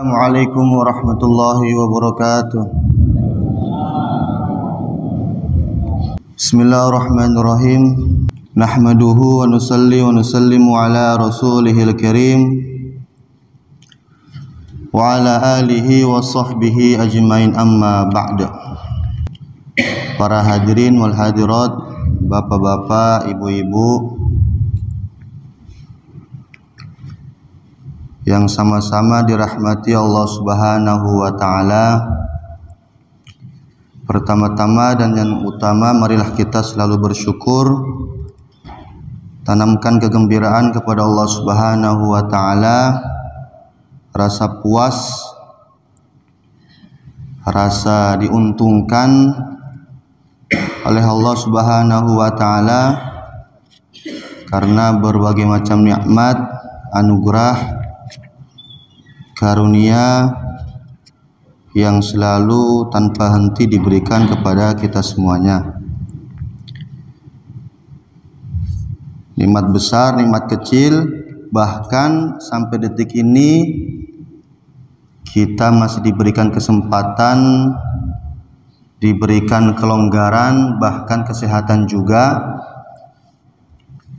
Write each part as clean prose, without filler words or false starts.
Assalamualaikum warahmatullahi wabarakatuh. Bismillahirrahmanirrahim. Nahmaduhu wa nusalli wa nusallimu ala rasulihil karim wa ala alihi wa sahbihi ajmain, amma ba'd. Para hadirin wal hadirat, bapak-bapak, ibu-ibu yang sama-sama dirahmati Allah Subhanahu wa ta'ala. Pertama-tama dan yang utama, marilah kita selalu bersyukur, tanamkan kegembiraan kepada Allah Subhanahu wa ta'ala, rasa puas, rasa diuntungkan oleh Allah Subhanahu wa ta'ala karena berbagai macam nikmat, anugerah, karunia yang selalu tanpa henti diberikan kepada kita semuanya. Nikmat besar, nikmat kecil, bahkan sampai detik ini kita masih diberikan kesempatan, diberikan kelonggaran, bahkan kesehatan juga,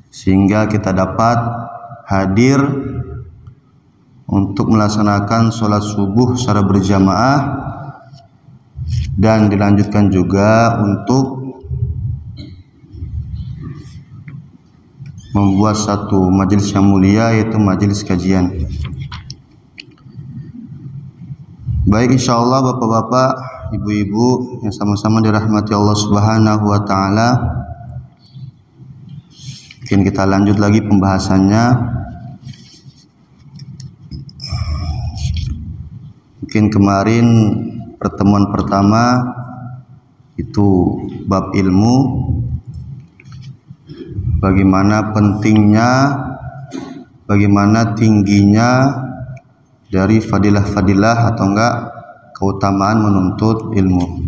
sehingga kita dapat hadir untuk melaksanakan sholat subuh secara berjamaah, dan dilanjutkan juga untuk membuat satu majelis yang mulia, yaitu majelis kajian. Baik, insyaallah bapak-bapak, ibu-ibu yang sama-sama dirahmati Allah Subhanahu wa ta'ala, mungkin kita lanjut lagi pembahasannya. Mungkin kemarin pertemuan pertama itu bab ilmu, bagaimana pentingnya, bagaimana tingginya dari fadilah-fadilah atau enggak keutamaan menuntut ilmu.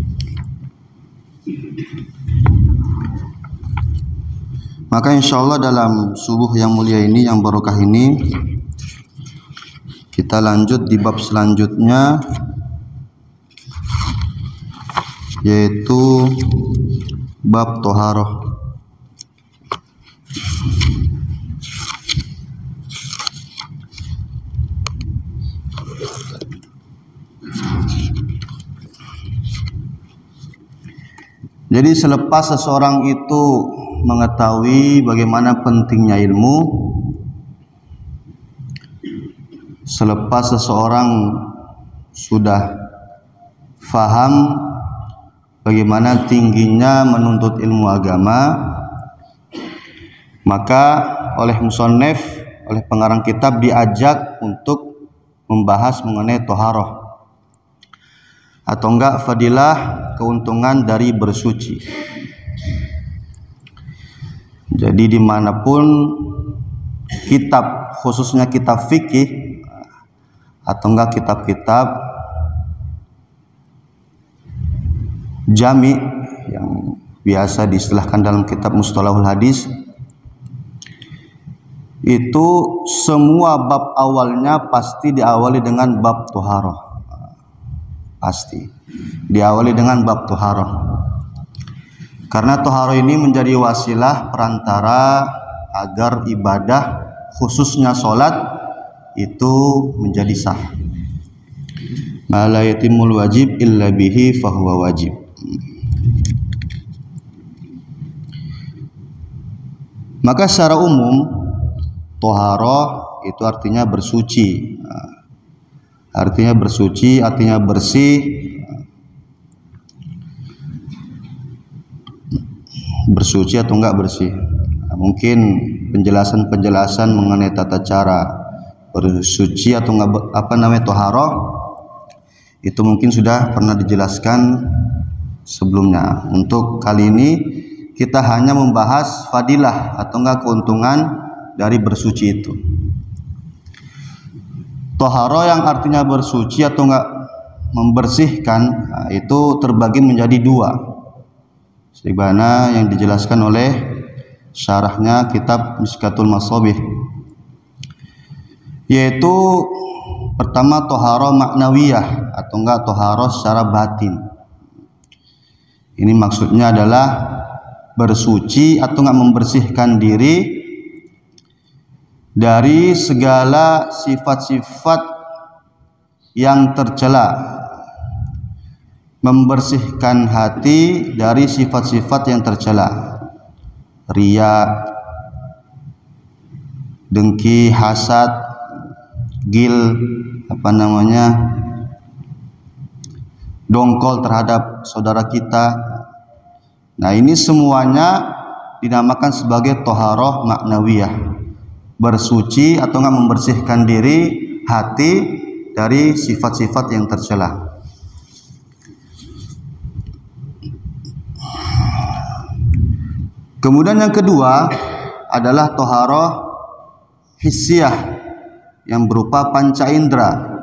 Maka insyaallah dalam subuh yang mulia ini, yang barokah ini, kita lanjut di bab selanjutnya, yaitu bab toharoh. Jadi selepas seseorang itu mengetahui bagaimana pentingnya ilmu, selepas seseorang sudah faham bagaimana tingginya menuntut ilmu agama, maka oleh musannif, oleh pengarang kitab, diajak untuk membahas mengenai toharoh atau enggak fadilah, keuntungan dari bersuci. Jadi dimanapun kitab, khususnya kitab fikih atau enggak kitab-kitab jami yang biasa diistilahkan dalam kitab mustalahul hadis, itu semua bab awalnya pasti diawali dengan bab toharoh. Pasti diawali dengan bab toharoh, karena toharoh ini menjadi wasilah perantara agar ibadah, khususnya sholat, itu menjadi sah. Ma la yatimul wajib illa bihi fahuwa wajib. Maka secara umum toharoh itu artinya bersuci. Artinya bersuci, artinya bersih. Bersuci atau enggak bersih. Mungkin penjelasan-penjelasan mengenai tata cara bersuci atau enggak toharoh itu mungkin sudah pernah dijelaskan sebelumnya. Untuk kali ini kita hanya membahas fadilah atau enggak keuntungan dari bersuci itu. Toharoh yang artinya bersuci atau enggak membersihkan, itu terbagi menjadi dua, sebagaimana yang dijelaskan oleh syarahnya kitab Mishkatul Masabih, yaitu Pertama, toharoh maknawiyah atau enggak toharoh secara batin. Ini maksudnya adalah bersuci atau enggak membersihkan diri dari segala sifat-sifat yang tercela, membersihkan hati dari sifat-sifat yang tercela, riya, dengki, hasad, gil, dongkol terhadap saudara kita. Nah, ini semuanya dinamakan sebagai toharoh maknawiyah, bersuci atau enggak membersihkan diri hati dari sifat-sifat yang tercela. Kemudian yang kedua adalah toharoh hissiyah yang berupa panca indera,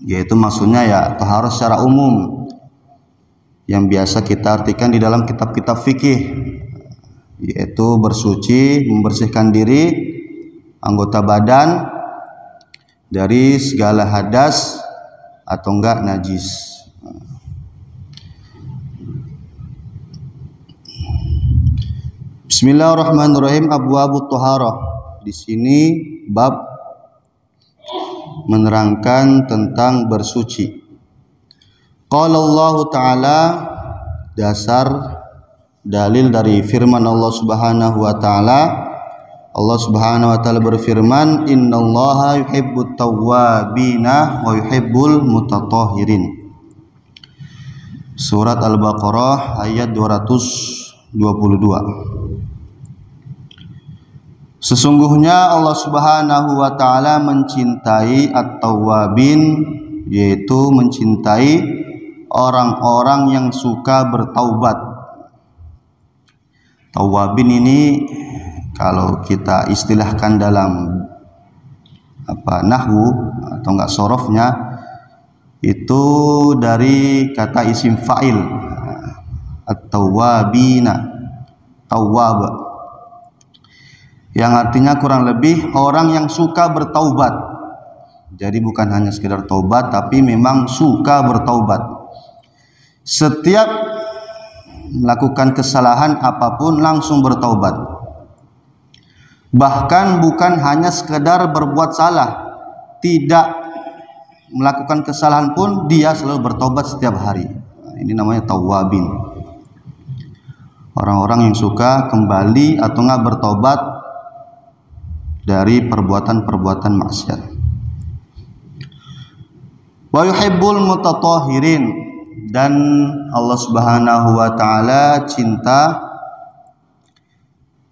yaitu maksudnya ya toharoh secara umum yang biasa kita artikan di dalam kitab-kitab fikih, yaitu bersuci, membersihkan diri, anggota badan dari segala hadas atau enggak najis. Bismillahirrahmanirrahim. Abwaabut Thaharah. Di sini bab menerangkan tentang bersuci. Qala Allah Ta'ala, dasar dalil dari firman Allah Subhanahu wa taala. Allah Subhanahu wa taala berfirman, "Innallaha yuhibbut tawwabina wa yuhibbul mutatahhirin." Surat Al-Baqarah ayat 222. Sesungguhnya Allah Subhanahu wa taala mencintai at-tawwabin, yaitu mencintai orang-orang yang suka bertaubat. Tawwabin ini kalau kita istilahkan dalam nahwu atau enggak sorofnya, itu dari kata isim fa'il at-tawwabina, tawwab, yang artinya kurang lebih orang yang suka bertaubat. Jadi bukan hanya sekedar taubat, tapi memang suka bertaubat. Setiap melakukan kesalahan apapun langsung bertaubat. Bahkan bukan hanya sekedar berbuat salah, tidak melakukan kesalahan pun dia selalu bertobat setiap hari. Ini namanya tawwabin. Orang-orang yang suka kembali atau enggak bertobat dari perbuatan-perbuatan maksiat. Wa yuhibbul mutatahhirin, dan Allah Subhanahu wa taala cinta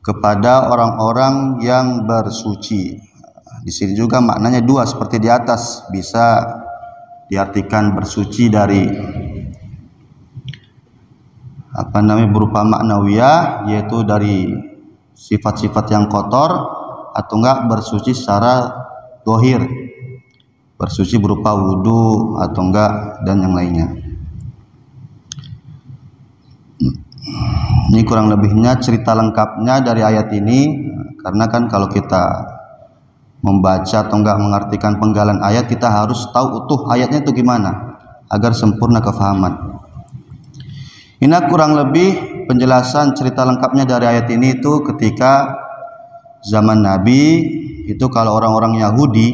kepada orang-orang yang bersuci. Di sini juga maknanya dua seperti di atas, bisa diartikan bersuci dari berupa maknawiyah, yaitu dari sifat-sifat yang kotor, atau enggak bersuci secara zahir, bersuci berupa wudu atau enggak dan yang lainnya. Ini kurang lebihnya cerita lengkapnya dari ayat ini, karena kan kalau kita membaca atau enggak mengartikan penggalan ayat, kita harus tahu utuh ayatnya itu gimana agar sempurna kefahaman. Ini kurang lebih penjelasan cerita lengkapnya dari ayat ini. Itu ketika zaman Nabi itu, kalau orang-orang Yahudi,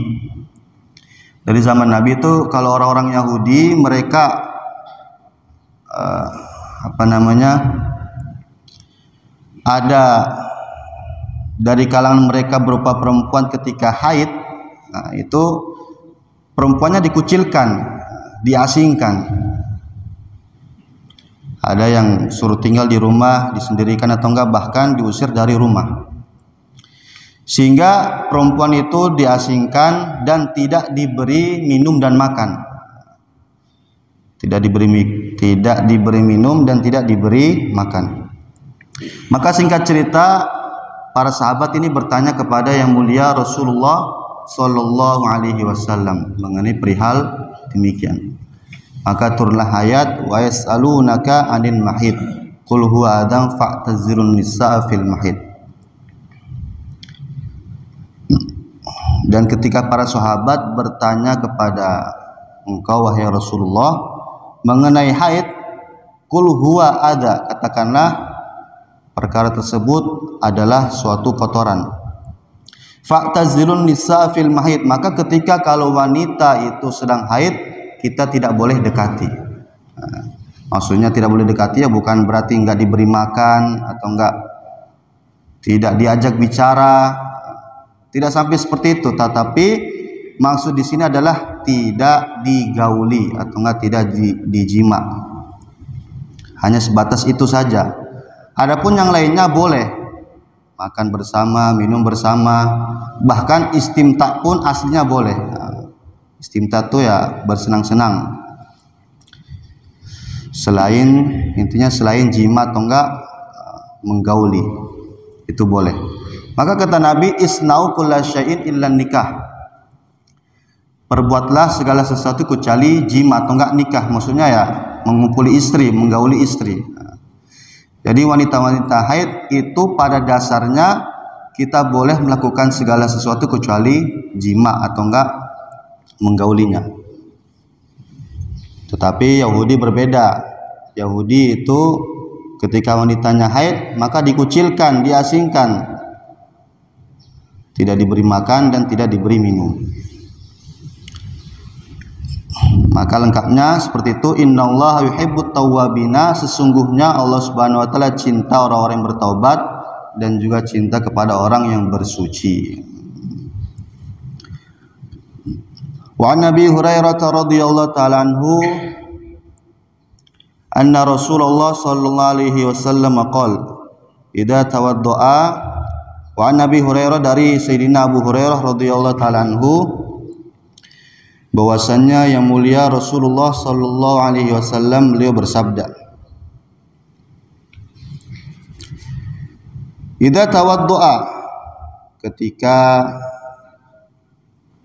dari zaman Nabi itu kalau orang-orang Yahudi mereka ada dari kalangan mereka berupa perempuan ketika haid, itu perempuannya dikucilkan, diasingkan. Ada yang suruh tinggal di rumah, disendirikan atau enggak bahkan diusir dari rumah. Sehingga perempuan itu diasingkan dan tidak diberi minum dan makan. Tidak diberi minum dan tidak diberi makan. Maka singkat cerita, para sahabat ini bertanya kepada yang mulia Rasulullah Sallallahu Alaihi Wasallam mengenai perihal demikian. Maka turunlah ayat, wa yas'alunaka 'anil mahid qul huwa adam fa'tazirun nisaa fil mahid. Dan ketika para sahabat bertanya kepada engkau wahai Rasulullah mengenai haid, qul huwa ada, katakanlah perkara tersebut adalah suatu kotoran. Fa'tazilun nisa fil mahid, maka ketika kalau wanita itu sedang haid kita tidak boleh dekati. Maksudnya tidak boleh dekati ya bukan berarti enggak diberi makan atau enggak tidak diajak bicara, tidak sampai seperti itu, tetapi maksud di sini adalah tidak digauli atau enggak tidak dijima. Hanya sebatas itu saja. Adapun yang lainnya boleh makan bersama, minum bersama, bahkan istimta pun aslinya boleh. Istimta itu ya bersenang-senang. Intinya selain jima atau enggak menggauli, itu boleh. Maka kata Nabi, isna'u kulla syai'in illa nikah, perbuatlah segala sesuatu kecuali jima atau enggak nikah, maksudnya ya mengumpuli istri, menggauli istri. Jadi wanita-wanita haid itu pada dasarnya kita boleh melakukan segala sesuatu kecuali jima atau enggak menggaulinya. Tetapi Yahudi berbeda. Yahudi itu ketika wanitanya haid maka dikucilkan, diasingkan, tidak diberi makan dan tidak diberi minum. Maka lengkapnya seperti itu. Innallaha yuhibbut tawwabina, sesungguhnya Allah Subhanahu wa taala cinta orang-orang yang bertaubat dan juga cinta kepada orang yang bersuci. Wa an Nabi Hurairah radhiyallahu ta'ala anhu anna Rasulullah sallallahu alaihi wasallam qala idza tawaddaa. Wa an Nabi Hurairah, dari Sayyidina Abu Hurairah radhiyallahu ta'ala anhu, bahwasannya yang mulia Rasulullah sallallahu alaihi wasallam beliau bersabda, idza tawaddaa, ketika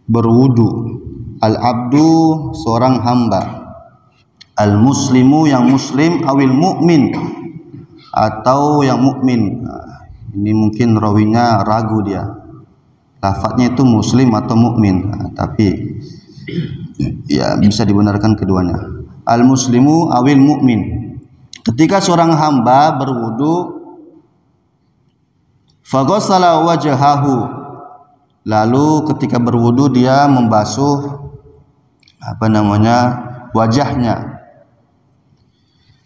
berwudu, al-abdu seorang hamba, al-muslimu yang muslim, awil mu'min atau yang mukmin. Ini mungkin rawinya ragu dia, lafadznya itu muslim atau mukmin, tapi ya bisa dibenarkan keduanya. Al-muslimu awil mu'min, ketika seorang hamba berwudu, faghassala wajhahu, lalu ketika berwudu dia membasuh wajahnya,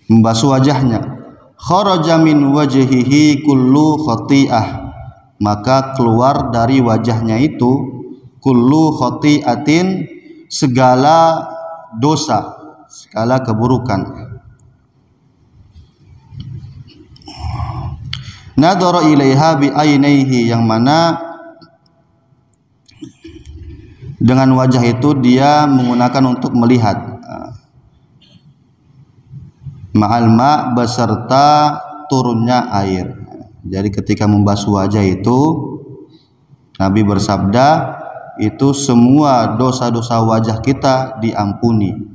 membasuh wajahnya. Kharaja min wajhihi kullu khati'ah, maka keluar dari wajahnya itu kullu khati'atin, segala dosa, segala keburukan. Nadhara ilaiha bi ainaihi, yang mana dengan wajah itu dia menggunakan untuk melihat. Ma'al ma, beserta turunnya air. Jadi ketika membasuh wajah itu Nabi bersabda, itu semua dosa-dosa wajah kita diampuni.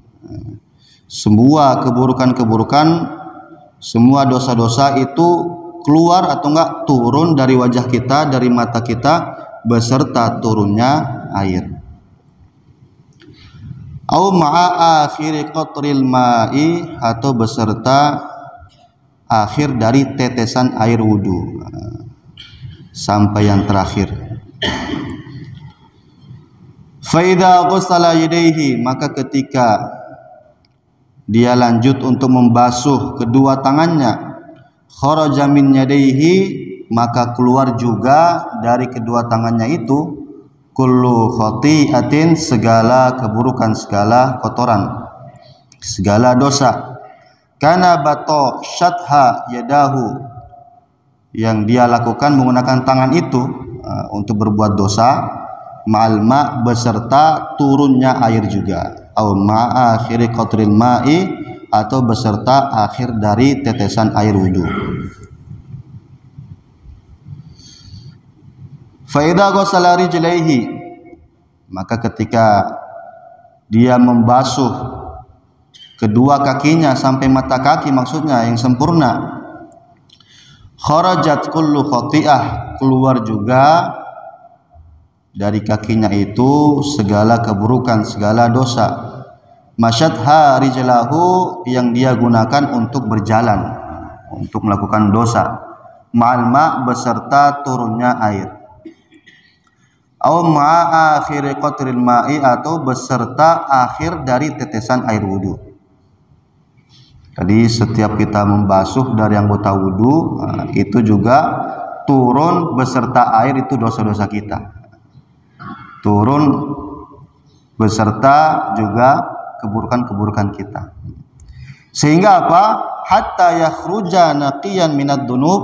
Semua keburukan-keburukan, semua dosa-dosa itu keluar atau enggak turun dari wajah kita, dari mata kita, beserta turunnya air. Au ma'a akhiri qatril ma'i, atau beserta akhir dari tetesan air wudu sampai yang terakhir. Fa idza ghassala yadayhi, maka ketika dia lanjut untuk membasuh kedua tangannya, kharaja min yadayhi, maka keluar juga dari kedua tangannya itu kullu khati'atin, segala keburukan, segala kotoran, segala dosa. Kana bato syatha yadahu, yang dia lakukan menggunakan tangan itu untuk berbuat dosa, ma'al ma, beserta turunnya air juga, au ma'a akhiri qatril ma'i, atau beserta akhir dari tetesan air wudu. Fa idza ghassala rijlaihi, maka ketika dia membasuh kedua kakinya sampai mata kaki, maksudnya yang sempurna, kharajat kullu khati'ah, keluar juga dari kakinya itu segala keburukan, segala dosa. Masyadha rijlahu, yang dia gunakan untuk berjalan, untuk melakukan dosa. Ma'al ma', beserta turunnya air. Au ma'a akhiri qatril ma'i, atau beserta akhir dari tetesan air wudu. Jadi setiap kita membasuh dari anggota wudu, itu juga turun beserta air, itu dosa-dosa kita. Turun beserta juga keburukan-keburukan kita. Sehingga apa? Hatta yakhruja naqiyan minad dunub,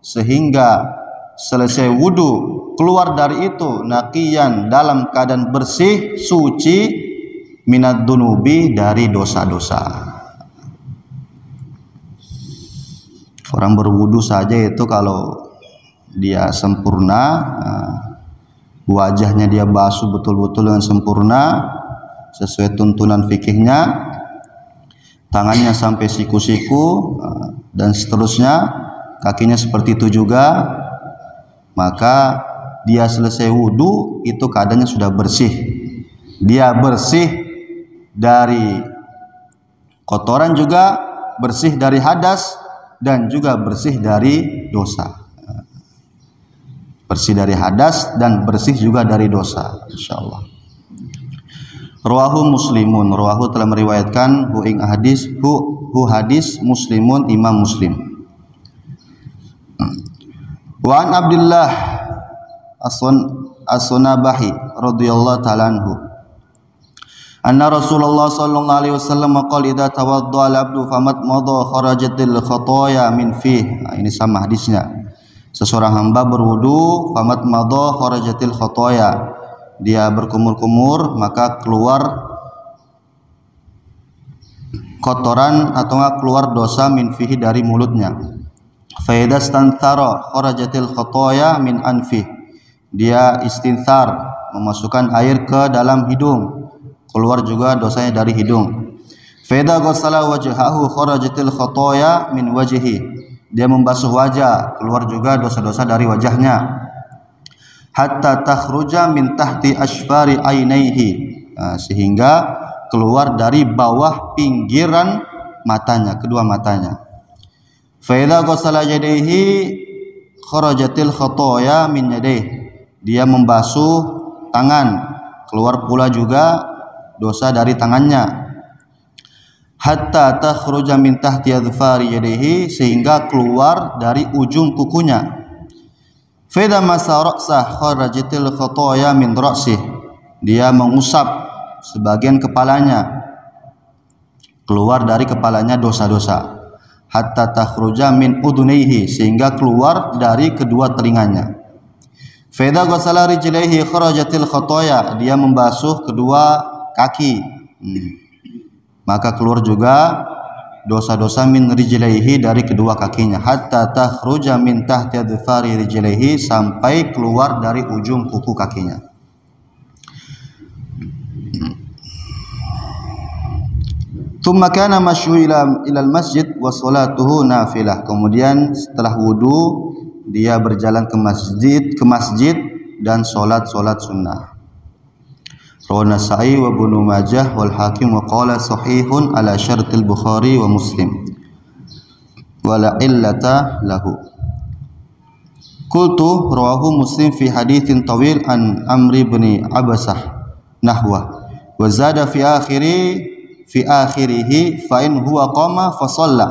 sehingga selesai wudu keluar dari itu naqiyan, dalam keadaan bersih, suci, minad dunubi, dari dosa-dosa. Orang berwudu saja itu kalau dia sempurna, wajahnya dia basuh betul-betul dengan sempurna sesuai tuntunan fikihnya, tangannya sampai siku-siku dan seterusnya, kakinya seperti itu juga, maka dia selesai wudu itu keadaannya sudah bersih. Dia bersih dari kotoran, juga bersih dari hadas, dan juga bersih dari dosa. Bersih dari hadas dan bersih juga dari dosa, insyaallah. Rawahu Muslimun, rawahu telah meriwayatkan hu ing hadis, hu hadis Muslimun, Imam Muslim. Wa an Abdullah As-Sunabahi radhiyallahu ta'ala anhu anna Rasulullah sallallahu alaihi wasallam qala idza tawaddaa al-abdu famat madha kharajatil khataaya min fih. Ini sama hadisnya. Seseorang hamba berwudu, famat madha kharajatil khataaya, dia berkumur-kumur maka keluar kotoran atau keluar dosa, min fihi, dari mulutnya. Fa idza stanthara kharajatil khataaya min anfih, dia istinthar, memasukkan air ke dalam hidung, keluar juga dosanya dari hidung. Fa idza ghassala wajhahu kharajatil khataaya min wajhihi, dia membasuh wajah, keluar juga dosa-dosa dari wajahnya. Hatta takhruja min tahti asfari ainaihi, sehingga keluar dari bawah pinggiran matanya, kedua matanya. Fa idza ghassala yadayhi kharajatil khataaya min yadayhi, dia membasuh tangan, keluar pula juga dosa dari tangannya. Hatta takhruja min tahti adfari yadayhi, sehingga keluar dari ujung kukunya. Fida masa ra'sah kharajatil khataaya min ra'sih, dia mengusap sebagian kepalanya, keluar dari kepalanya dosa-dosa. Hatta takhruja min udunaihi, sehingga keluar dari kedua telinganya. Fida ghasala rijlaihi kharajatil khataaya, dia membasuh kedua kaki, maka keluar juga dosa-dosa min rijlaihi, dari kedua kakinya. Hatta takhruja min tahti adfari rijlaihi, sampai keluar dari ujung kuku kakinya. Tsumma kana masyu ilal masjid wa salatuhu nafilah, kemudian setelah wudu dia berjalan ke masjid dan salat sunnah. Rawahu Nasa'i wa Ibnu Majah wal Hakim wa qala sahihun ala syartil Bukhari wa Muslim wa la illata lahu. Qultu rawahu Muslim fi haditsin tawil an Amri bin Abasah nahwa wa zada fi akhirih fa in huwa qama fa shalla.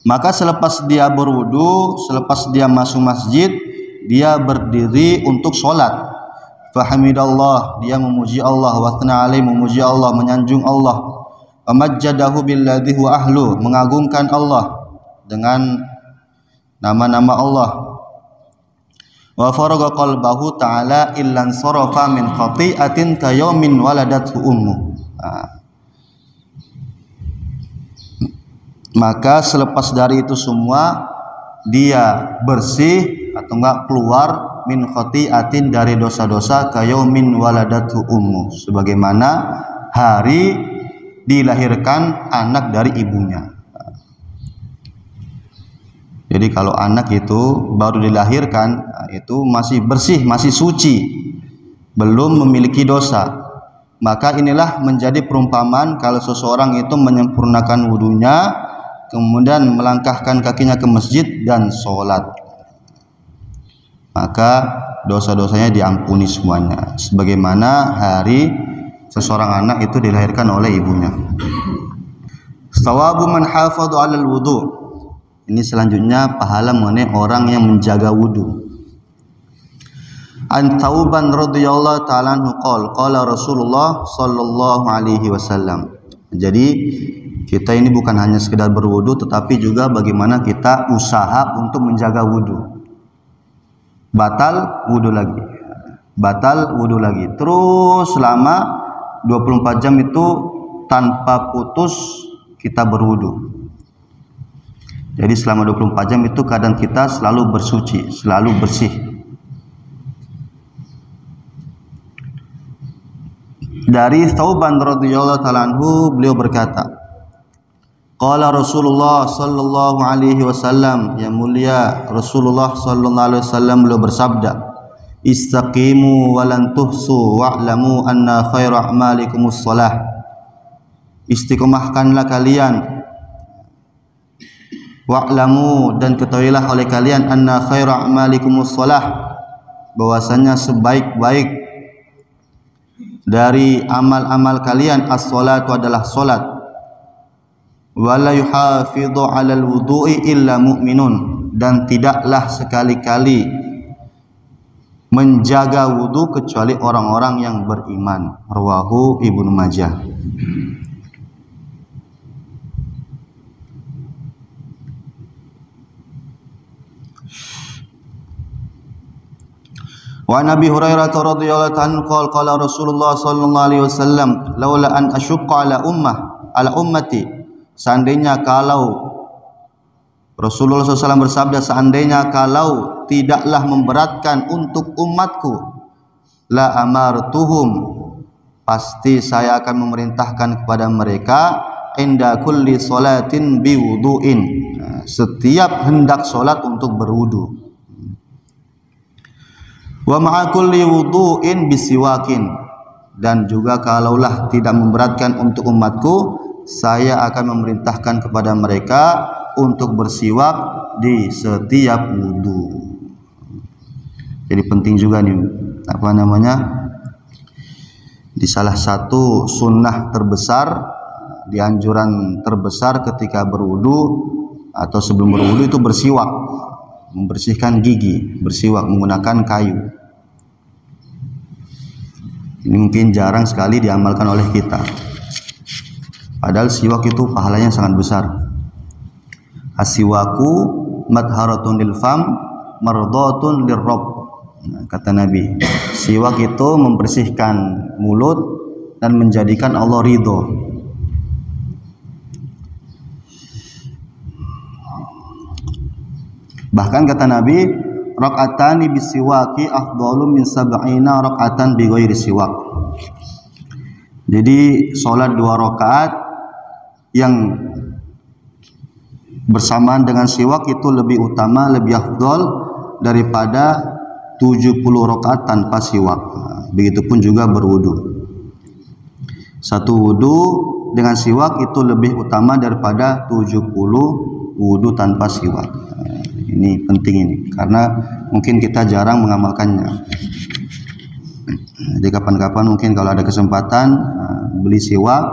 Maka selepas dia berwudu, selepas dia masuk masjid, dia berdiri untuk sholat. Fahamidallah, dia memuji Allah, wa thna alaihi, memuji Allah, menyanjung Allah, wa majjadahu billadhi huwa ahlu, mengagungkan Allah dengan nama-nama Allah, wa faraga qalbahu ta'ala illan sarafa min khati'atin kayawmin waladathu ummu. Maka selepas dari itu semua dia bersih atau enggak keluar min khati'atin, dari dosa-dosa, kayaumin waladatu ummu, sebagaimana hari dilahirkan anak dari ibunya. Jadi kalau anak itu baru dilahirkan, itu masih bersih, masih suci, belum memiliki dosa, maka inilah menjadi perumpamaan kalau seseorang itu menyempurnakan wudunya, kemudian melangkahkan kakinya ke masjid dan sholat, maka dosa-dosanya diampuni semuanya, sebagaimana hari seseorang anak itu dilahirkan oleh ibunya. Thawabu man hafadhu 'alal wudu. Ini selanjutnya pahala mengenai orang yang menjaga wudu. An Thauban radhiyallahu ta'ala anhu qala Rasulullah sallallahu alaihi wasallam. Jadi kita ini bukan hanya sekedar berwudu, tetapi juga bagaimana kita usaha untuk menjaga wudu. Batal wudu lagi, batal wudu lagi, terus selama 24 jam itu tanpa putus kita berwudu. Jadi selama 24 jam itu keadaan kita selalu bersuci, selalu bersih. Dari Thauban radhiyallahu ta'ala anhu, beliau berkata, qala Rasulullah sallallahu alaihi wasallam, yang mulia Rasulullah sallallahu alaihi wasallam beliau bersabda, istaqimu wa lan tuhsu wa'lamu anna khairu a'malikumus shalah. Istiqomahkanlah kalian, wa'lamu, dan ketahuilah oleh kalian, anna khairu a'malikumus shalah, bahwasanya sebaik-baik dari amal-amal kalian as-shalatu adalah salat. Wala yuhafidhu 'alal wudu'i illa mu'minun, dan tidaklah sekali-kali menjaga wudu kecuali orang-orang yang beriman. Rawahu Ibnu Majah. Wa Nabi Hurairah radhiyallahu anhu qala Rasulullah sallallahu alaihi wasallam, laula an asyqa ala ummati, seandainya kalau Rasulullah SAW bersabda, seandainya kalau tidaklah memberatkan untuk umatku, la amartuhum, pasti saya akan memerintahkan kepada mereka, inda kulli salatin biwudu'in, setiap hendak solat untuk berwudu, wa ma'a kulli wudu'in bisiwakin, dan juga kalaulah tidak memberatkan untuk umatku, saya akan memerintahkan kepada mereka untuk bersiwak di setiap wudu. Jadi penting juga nih, di salah satu sunnah terbesar, di anjuran terbesar ketika berwudu atau sebelum berwudu itu bersiwak, membersihkan gigi, bersiwak menggunakan kayu. Ini mungkin jarang sekali diamalkan oleh kita, padahal siwak itu pahalanya sangat besar. As-siwaku madharatun lil fam mardatun lirrabb. Kata Nabi, siwak itu membersihkan mulut dan menjadikan Allah ridho. Bahkan kata Nabi, rakaatani bisiwaki afdalu min sab'ina rakaatan bighairi siwak. Jadi sholat 2 rakaat yang bersamaan dengan siwak itu lebih utama, lebih afdal daripada 70 rakaat tanpa siwak. Begitupun juga berwudu. Satu wudu dengan siwak itu lebih utama daripada 70 wudu tanpa siwak. Ini penting ini, karena mungkin kita jarang mengamalkannya. Jadi kapan-kapan mungkin kalau ada kesempatan beli siwak,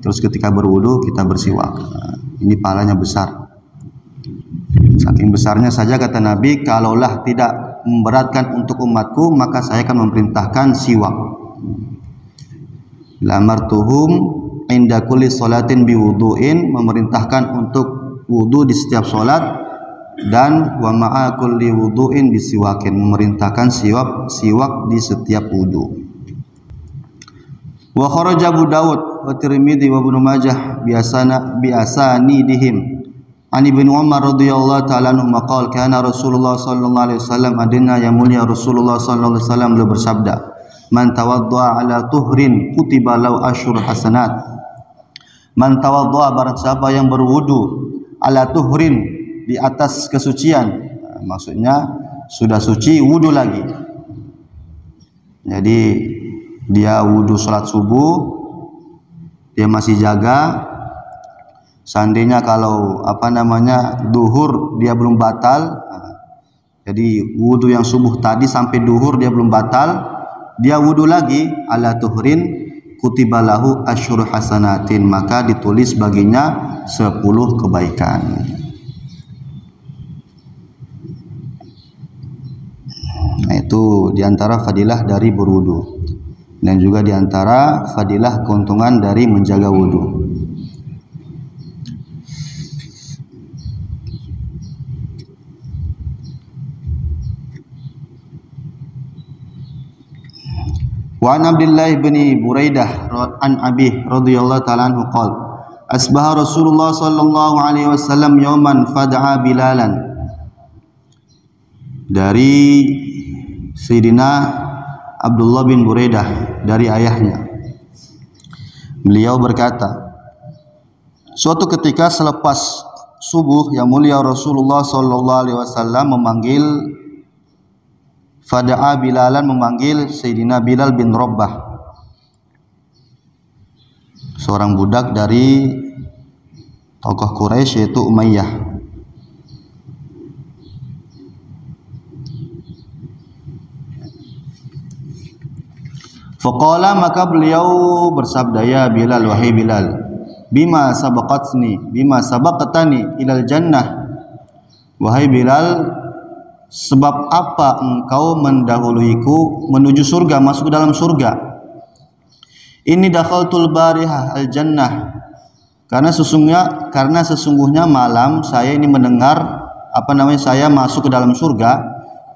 terus ketika berwudu kita bersiwak. Ini pahalanya besar. Saking besarnya saja kata Nabi, kalaulah tidak memberatkan untuk umatku, maka saya akan memerintahkan siwak. Lamartuhum inda kulli salatin biwudu'in, memerintahkan untuk wudu di setiap salat, dan wa ma'a kulli wudu'in bisiwakin, memerintahkan siwak di setiap wudu. Wa kharaja Abu Dawud wa Tirmidzi wa Ibnu Majah biasanidihim an Ibnu Umar radhiyallahu ta'ala anhu maqal kana Rasulullah sallallahu alaihi wasallam, adina yang mulia Rasulullah sallallahu alaihi wasallam beliau bersabda, man tawaddaa ala tuhrin kutiba lahu asyur hasanat. Man tawaddaa, barang siapa yang berwudu, ala tuhrin, di atas kesucian. Maksudnya sudah suci wudu lagi. Jadi dia wudu sholat subuh, dia masih jaga. Seandainya kalau duhur dia belum batal, jadi wudu yang subuh tadi sampai duhur dia belum batal, dia wudu lagi, ala tuhrin kutibalahu asyur hasanatin, maka ditulis baginya 10 kebaikan. Nah, itu diantara fadilah dari berwudu, dan juga diantara fadilah keuntungan dari menjaga wudu. Wa an Abdullah bin Buraidah an Abi radhiyallahu ta'ala anhu qala asbaha Rasulullah sallallahu alaihi wasallam yawman fad'a Bilalan. Dari Sayyidina Abdullah bin Buraidah dari ayahnya, beliau berkata, suatu ketika selepas subuh yang mulia Rasulullah sallallahu alaihi wasallam memanggil Fada'a Bilalan, memanggil Sayyidina Bilal bin Rabbah, seorang budak dari tokoh Quraisy yaitu Umayyah. Faqala, maka beliau bersabda, ya Bilal, wahai Bilal, bima sabaqtani ilal jannah, wahai Bilal, sebab apa engkau mendahuluiku menuju surga, masuk ke dalam surga. Ini dakhaltul barihah al jannah, karena sesungguhnya malam saya ini mendengar saya masuk ke dalam surga.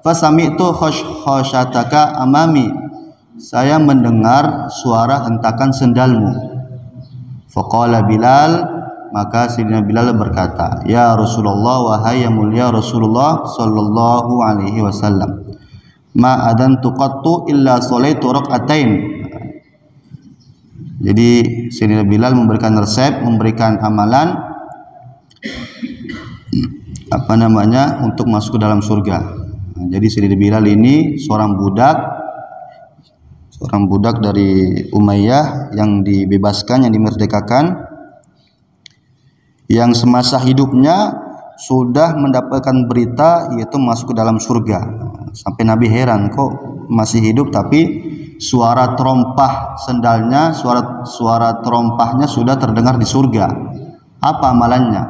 Fasami'tu khashataka amami, saya mendengar suara hentakan sendalmu. Faqala Bilal, maka Sayyidina Bilal berkata, ya Rasulullah, wahai yang mulia Rasulullah sallallahu alaihi wasallam, ma adantu qattu illa sholaitu rak'atain. Jadi Sayyidina Bilal memberikan resep, memberikan amalan untuk masuk ke dalam surga. Jadi Sayyidina Bilal ini seorang budak dari Umayyah yang dibebaskan, yang dimerdekakan, yang semasa hidupnya sudah mendapatkan berita yaitu masuk ke dalam surga. Sampai Nabi heran, kok masih hidup tapi suara terompah sendalnya, suara terompahnya sudah terdengar di surga. Apa amalannya?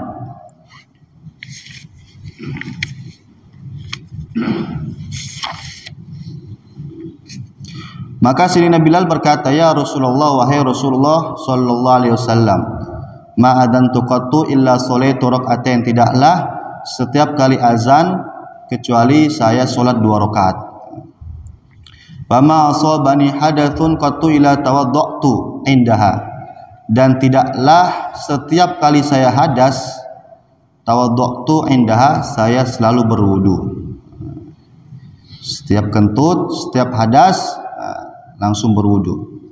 Maka Sayyidina Bilal berkata, ya Rasulullah, wahai Rasulullah sallallahu alaihi wasallam, ma adantu qattu illa sholaitu rak'atain, tidaklah setiap kali azan kecuali saya sholat 2 rakaat. Wa ma asabani hadatsun qattu illa tawaddatu indaha, dan tidaklah setiap kali saya hadas, tawaddatu indaha, saya selalu berwudu. Setiap kentut, setiap hadas langsung berwudu,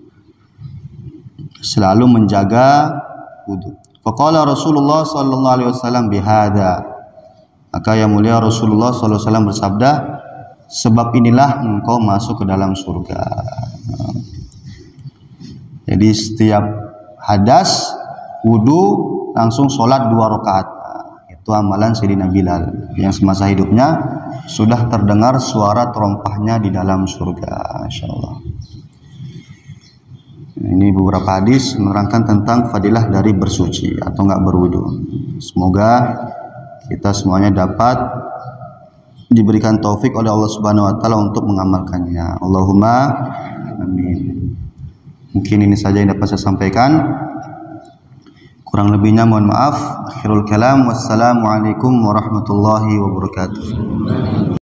selalu menjaga wudu. Faqala Rasulullah sallallahu alaihi wasallam bihada, maka yang mulia Rasulullah sallallahu alaihi wasallam bersabda, sebab inilah engkau masuk ke dalam surga. Jadi setiap hadas wudu langsung sholat 2 rakaat. Itu amalan Sayyidina Bilal yang semasa hidupnya sudah terdengar suara terompahnya di dalam surga, insyaallah. Ini beberapa hadis menerangkan tentang fadilah dari bersuci atau enggak berwudu. Semoga kita semuanya dapat diberikan taufik oleh Allah Subhanahu wa taala untuk mengamalkannya. Allahumma amin. Mungkin ini saja yang dapat saya sampaikan. Kurang lebihnya mohon maaf. Akhirul kalam, wassalamualaikum warahmatullahi wabarakatuh.